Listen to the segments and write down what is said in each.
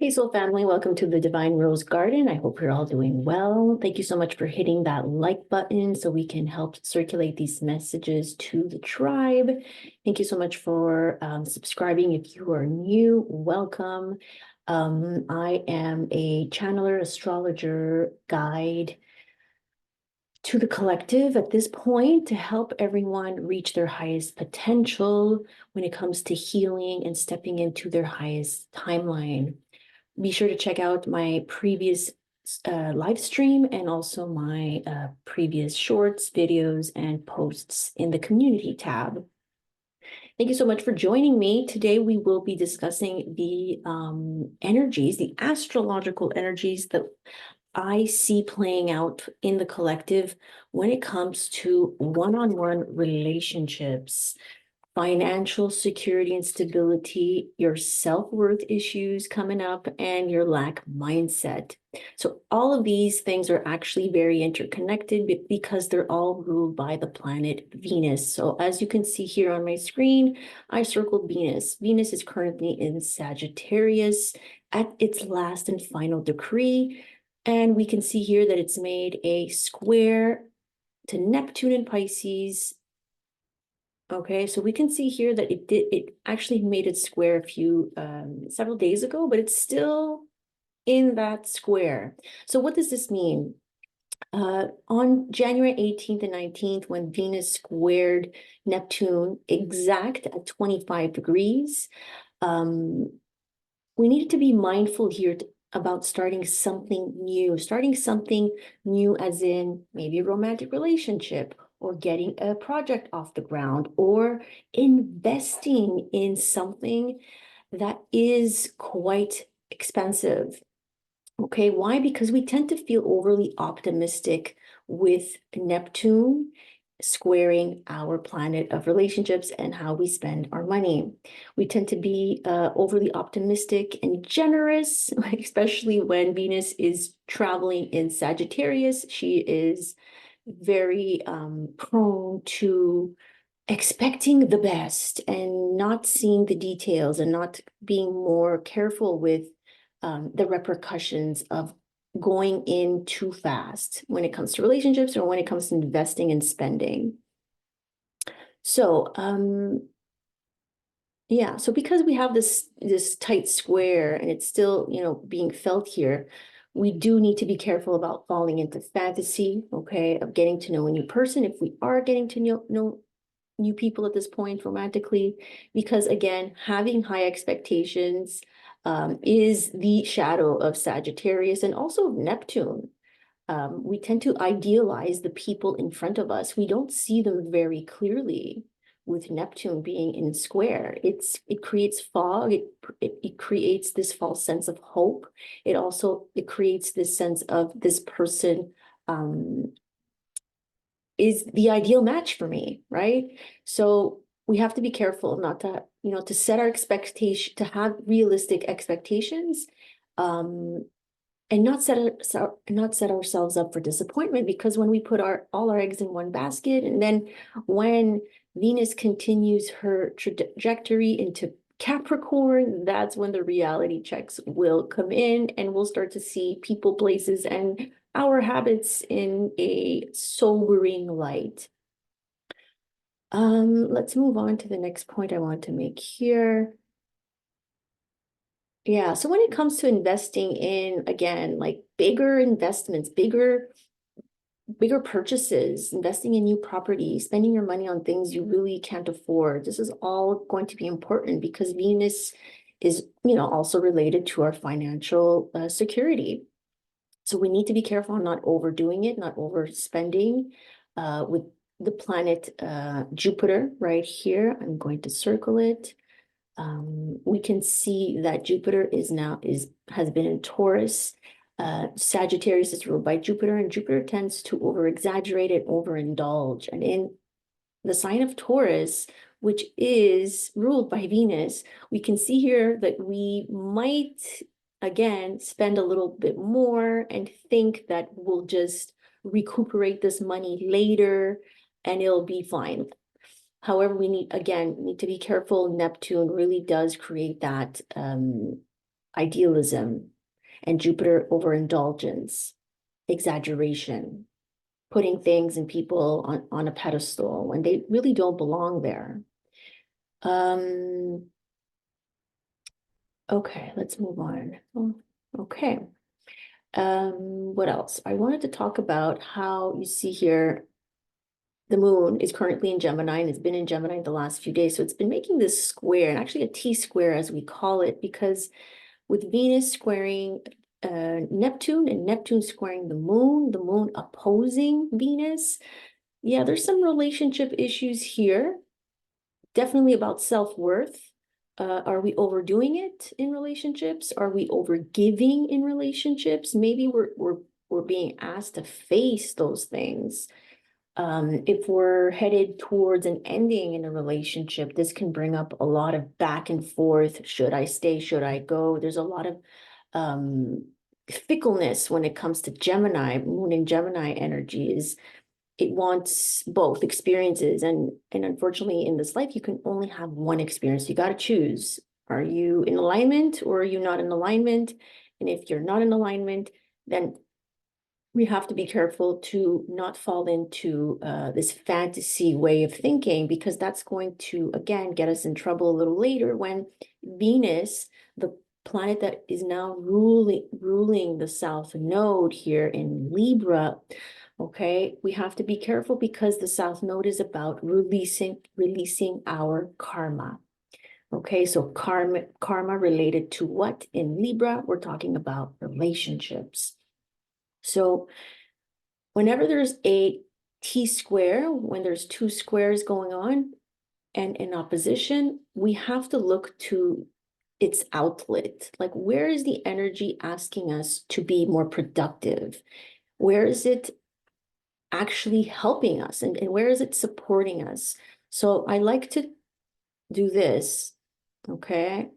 Hey, soul family, welcome to the Divine Rose Garden. I hope you're all doing well. Thank you so much for hitting that like button so we can help circulate these messages to the tribe. Thank you so much for subscribing. If you are new, welcome. I am a channeler, astrologer, guide to the collective at this point to help everyone reach their highest potential when it comes to healing and stepping into their highest timeline. Be sure to check out my previous live stream and also my previous shorts, videos, and posts in the community tab. Thank you so much for joining me. Today, we will be discussing the energies, the astrological energies that I see playing out in the collective when it comes to one-on-one relationships, financial security and stability, your self-worth issues coming up, and your lack mindset. So all of these things are actually very interconnected because they're all ruled by the planet Venus. So as you can see here on my screen, I circled Venus. Venus is currently in Sagittarius at its last and final decree. And we can see here that it's made a square to Neptune in Pisces. Okay, so we can see here that it actually made it square several days ago, but it's still in that square. So what does this mean? On January 18th and 19th, when Venus squared Neptune exact at 25 degrees, we needed to be mindful here about starting something new as in maybe a romantic relationship, or getting a project off the ground, or investing in something that is quite expensive. Okay, why? Because we tend to feel overly optimistic with Neptune squaring our planet of relationships and how we spend our money. We tend to be overly optimistic and generous, especially when Venus is traveling in Sagittarius. She is very prone to expecting the best and not seeing the details and not being more careful with the repercussions of going in too fast when it comes to relationships or when it comes to investing and spending. So, yeah, so because we have this tight square and it's still, being felt here, we do need to be careful about falling into fantasy, okay, of getting to know a new person if we are getting to know new people at this point romantically, because again, having high expectations is the shadow of Sagittarius and also of Neptune. We tend to idealize the people in front of us. We don't see them very clearly with Neptune being in square. It creates fog. It creates this false sense of hope. It creates this sense of this person is the ideal match for me, right? So we have to be careful not to, to set our expectation, to have realistic expectations, and not set ourselves up for disappointment, because when we put all our eggs in one basket, and then when Venus continues her trajectory into Capricorn, that's when the reality checks will come in, and we'll start to see people, places, and our habits in a sobering light. Let's move on to the next point I want to make here. Yeah, so when it comes to investing in, again, like bigger investments, bigger purchases, investing in new property, spending your money on things you really can't afford, this is all going to be important because Venus is, also related to our financial security. So we need to be careful on not overdoing it, not overspending. With the planet Jupiter right here, I'm going to circle it. We can see that Jupiter has been in Taurus. Sagittarius is ruled by Jupiter, and Jupiter tends to over-exaggerate and overindulge. And in the sign of Taurus, which is ruled by Venus, we can see here that we might, again, spend a little bit more and think that we'll just recuperate this money later and it'll be fine. However, we need to be careful. Neptune really does create that idealism, and Jupiter overindulgence, exaggeration, putting things and people on a pedestal when they really don't belong there. Okay, let's move on. Okay. What else? I wanted to talk about how you see here the moon is currently in Gemini and it's been in Gemini the last few days. So it's been making this square, and actually a T-square as we call it, because with Venus squaring Neptune and Neptune squaring the moon opposing Venus. Yeah, there's some relationship issues here. Definitely about self-worth. Are we overdoing it in relationships? Are we overgiving in relationships? Maybe we're being asked to face those things. If we're headed towards an ending in a relationship, this can bring up a lot of back and forth. Should I stay? Should I go? There's a lot of fickleness when it comes to Gemini. Moon and Gemini energy is, it wants both experiences. And unfortunately, in this life, you can only have one experience. You got to choose. Are you in alignment or are you not in alignment? And if you're not in alignment, then we have to be careful to not fall into this fantasy way of thinking, because that's going to, again, get us in trouble a little later when Venus, the planet that is now ruling the South Node here in Libra, okay, we have to be careful because the South Node is about releasing our karma. Okay, so karma related to what in Libra? We're talking about relationships. So whenever there's a T-square, when there's two squares going on and in opposition, we have to look to its outlet. Like, where is the energy asking us to be more productive? Where is it actually helping us? And where is it supporting us? So I like to do this, okay,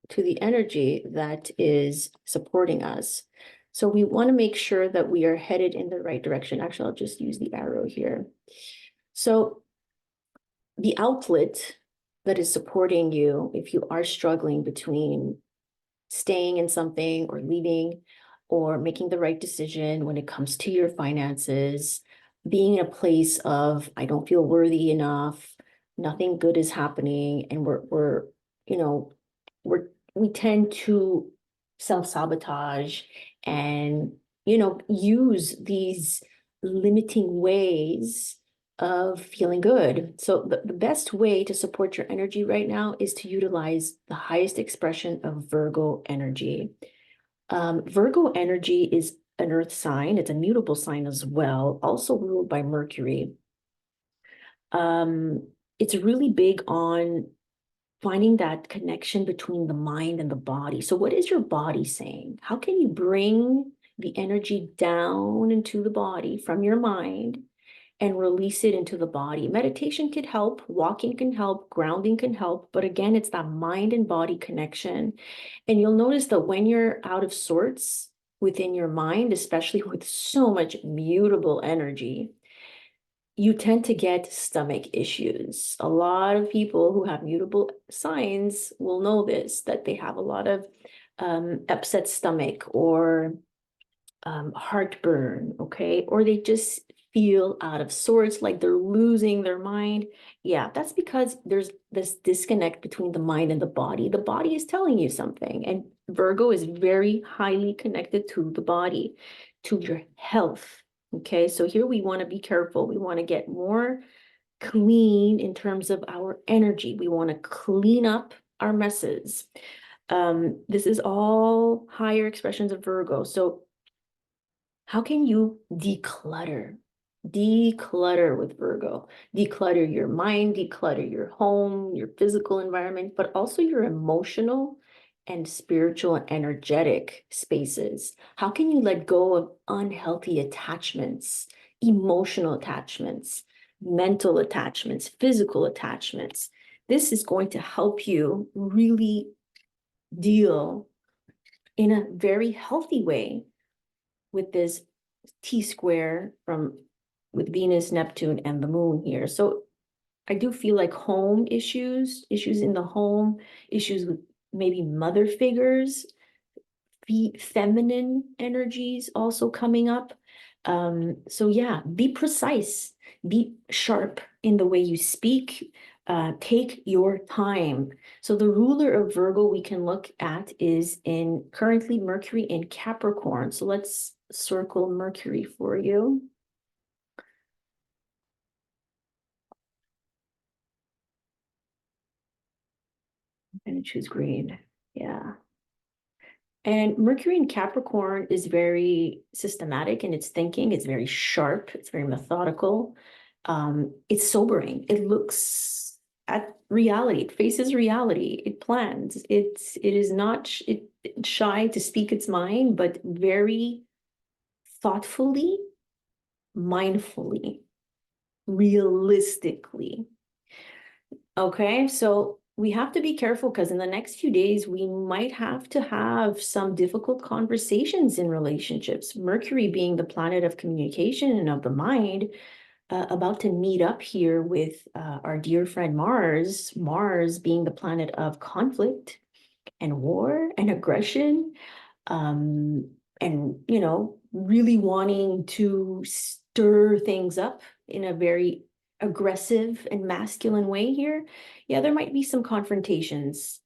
to the energy that is supporting us. So we want to make sure that we are headed in the right direction. Actually, I'll just use the arrow here. So the outlet that is supporting you, if you are struggling between staying in something or leaving or making the right decision when it comes to your finances, being in a place of, I don't feel worthy enough, nothing good is happening, and we tend to self-sabotage and, use these limiting ways of feeling good. So the best way to support your energy right now is to utilize the highest expression of Virgo energy. Virgo energy is an earth sign. It's a mutable sign as well, also ruled by Mercury. It's really big on finding that connection between the mind and the body. So what is your body saying? How can you bring the energy down into the body from your mind and release it into the body? Meditation could help, walking can help, grounding can help, but again, it's that mind and body connection. And you'll notice that when you're out of sorts within your mind, especially with so much mutable energy, you tend to get stomach issues. A lot of people who have mutable signs will know this, that they have a lot of upset stomach or heartburn, okay? Or they just feel out of sorts, like they're losing their mind. Yeah, that's because there's this disconnect between the mind and the body. The body is telling you something, and Virgo is very highly connected to the body, to your health. Okay, so here we want to be careful. We want to get more clean in terms of our energy. We want to clean up our messes. This is all higher expressions of Virgo. So how can you declutter? Declutter with Virgo. Declutter your mind, declutter your home, your physical environment, but also your emotional and spiritual and energetic spaces. How can you let go of unhealthy attachments, emotional attachments, mental attachments, physical attachments? This is going to help you really deal in a very healthy way with this T-square with Venus, Neptune, and the moon here. So I do feel like home issues in the home, issues with maybe mother figures, feminine energies also coming up. So yeah, be precise, be sharp in the way you speak, take your time. So the ruler of Virgo we can look at is in currently Mercury in Capricorn. So let's circle Mercury for you. I'm gonna choose green. Yeah. And Mercury in Capricorn is very systematic in its thinking. It's very sharp. It's very methodical. It's sobering. It looks at reality. It faces reality. It plans. It is not shy to speak its mind, but very thoughtfully, mindfully, realistically. Okay, so we have to be careful because in the next few days, we might have to have some difficult conversations in relationships. Mercury being the planet of communication and of the mind, about to meet up here with our dear friend Mars, Mars being the planet of conflict and war and aggression, and, you know, really wanting to stir things up in a very aggressive and masculine way here. Yeah, there might be some confrontations,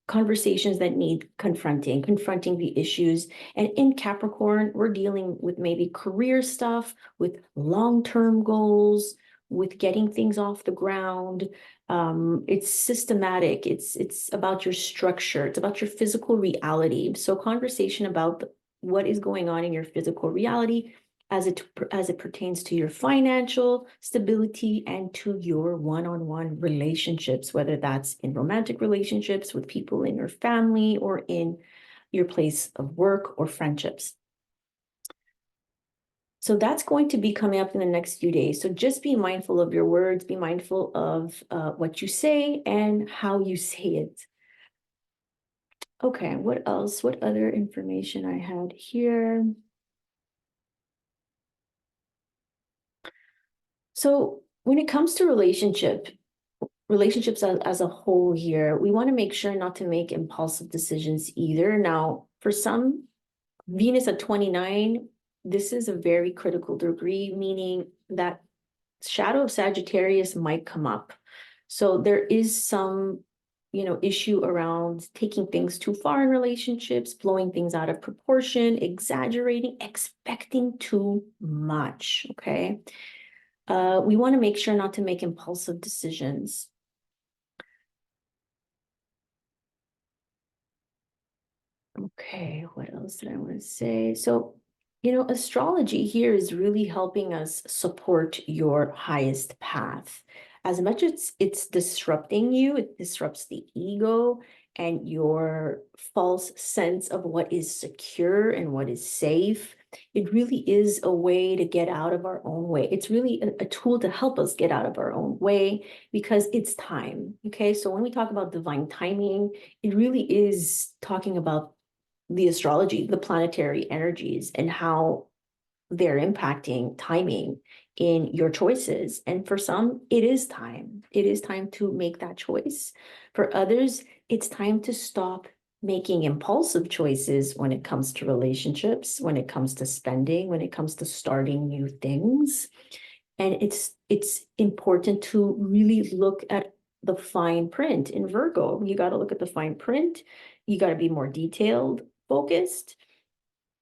conversations that need confronting the issues. And in Capricorn, we're dealing with maybe career stuff, with long-term goals, with getting things off the ground. It's systematic. It's about your structure. It's about your physical reality. So conversation about what is going on in your physical reality as it pertains to your financial stability and to your one-on-one relationships, whether that's in romantic relationships with people in your family or in your place of work or friendships. So that's going to be coming up in the next few days. So just be mindful of your words, be mindful of what you say and how you say it. Okay, what else? What other information I had here? So when it comes to relationships as a whole here, we want to make sure not to make impulsive decisions either. Now, for some, Venus at 29, this is a very critical degree, meaning that shadow of Sagittarius might come up. So there is some, you know, issue around taking things too far in relationships, blowing things out of proportion, exaggerating, expecting too much, okay? We want to make sure not to make impulsive decisions. Okay, what else did I want to say? So, you know, astrology here is really helping us support your highest path. As much as it's disrupting you, it disrupts the ego and your false sense of what is secure and what is safe. It really is a way to get out of our own way. It's really a tool to help us get out of our own way because it's time. Okay, so when we talk about divine timing, it really is talking about the astrology, the planetary energies, and how they're impacting timing in your choices. And for some, it is time. It is time to make that choice. For others, it's time to stop making impulsive choices when it comes to relationships, when it comes to spending, when it comes to starting new things. And it's important to really look at the fine print in Virgo. You got to look at the fine print. You got to be more detailed, focused,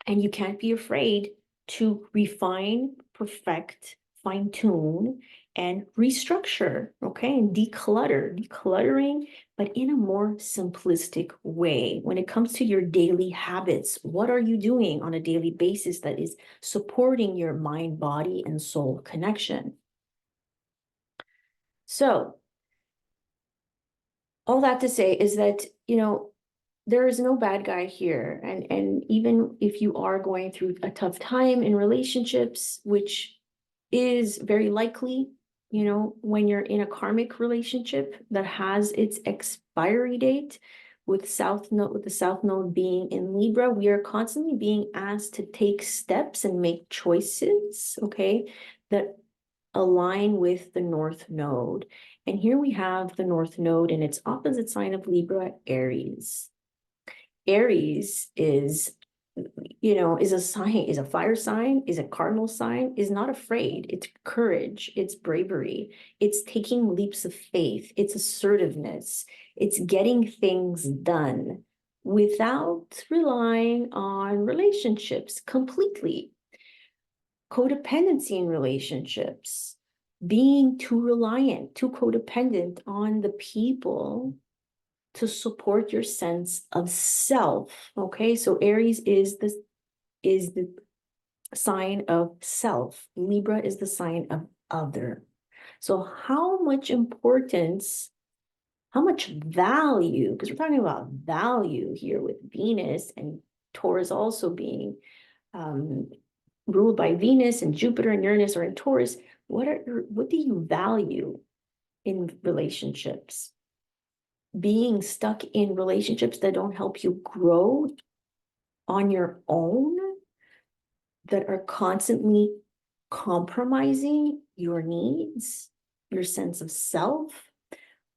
and you can't be afraid to refine, perfect, fine tune, and restructure, okay? And decluttering, but in a more simplistic way. When it comes to your daily habits, what are you doing on a daily basis that is supporting your mind, body, and soul connection? So, all that to say is that, you know, there is no bad guy here. And even if you are going through a tough time in relationships, which is very likely, you know, when you're in a karmic relationship that has its expiry date with the South Node being in Libra, we are constantly being asked to take steps and make choices, okay, that align with the North Node. And here we have the North Node in its opposite sign of Libra, Aries. Aries is, is a sign, is a fire sign, is a cardinal sign, is not afraid. It's courage, it's bravery, it's taking leaps of faith, it's assertiveness, it's getting things done without relying on relationships completely. Codependency in relationships, being too reliant, too codependent on the people to support your sense of self. Okay, so Aries is the sign of self. Libra is the sign of other. So how much importance, how much value, because we're talking about value here with Venus and Taurus also being ruled by Venus, and Jupiter and Uranus are in Taurus. What do you value in relationships? Being stuck in relationships that don't help you grow on your own, that are constantly compromising your needs, your sense of self,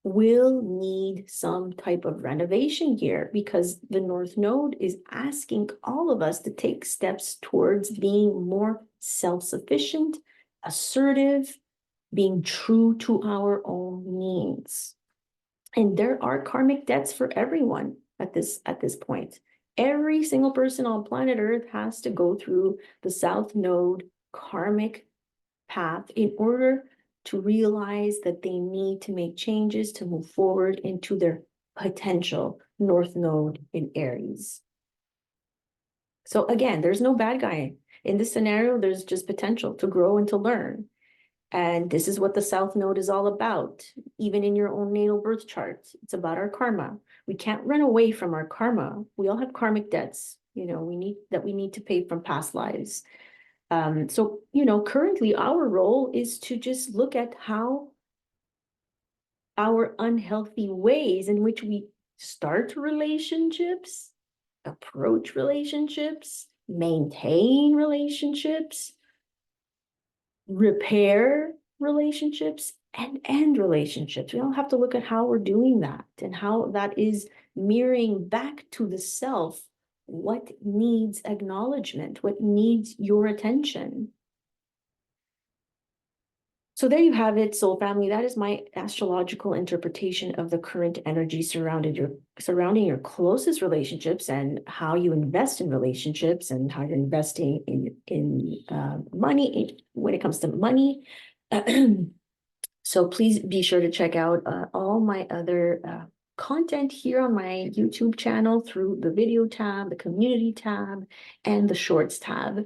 will need some type of renovation here, because the North Node is asking all of us to take steps towards being more self-sufficient, assertive, being true to our own needs. And there are karmic debts for everyone at this point. Every single person on planet Earth has to go through the South Node karmic path in order to realize that they need to make changes to move forward into their potential North Node in Aries. So again, there's no bad guy. In this scenario, there's just potential to grow and to learn. And this is what the South Node is all about. Even in your own natal birth chart, it's about our karma. We can't run away from our karma. We all have karmic debts, we need to pay from past lives. So, currently our role is to just look at how our unhealthy ways in which we start relationships, approach relationships, maintain relationships, repair relationships, and end relationships. We all have to look at how we're doing that and how that is mirroring back to the self what needs acknowledgement, what needs your attention. So there you have it, soul family. That is my astrological interpretation of the current energy surrounding your closest relationships, and how you invest in relationships, and how you're investing in money when it comes to money. So please be sure to check out all my other content here on my YouTube channel through the video tab, the community tab, and the shorts tab.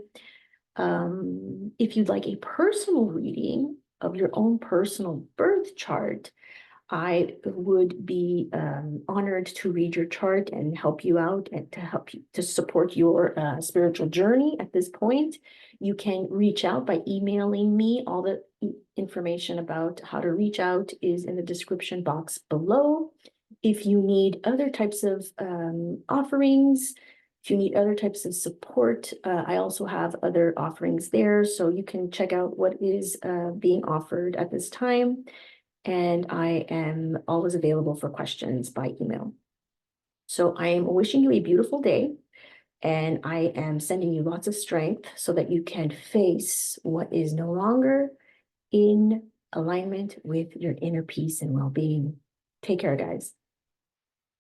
If you'd like a personal reading of your own personal birth chart, I would be honored to read your chart and help you out, and to help you to support your spiritual journey at this point. You can reach out by emailing me. All the information about how to reach out is in the description box below. If you need other types of offerings, if you need other types of support, I also have other offerings there, so you can check out what is being offered at this time. And I am always available for questions by email. So I am wishing you a beautiful day, and I am sending you lots of strength so that you can face what is no longer in alignment with your inner peace and well-being. Take care, guys.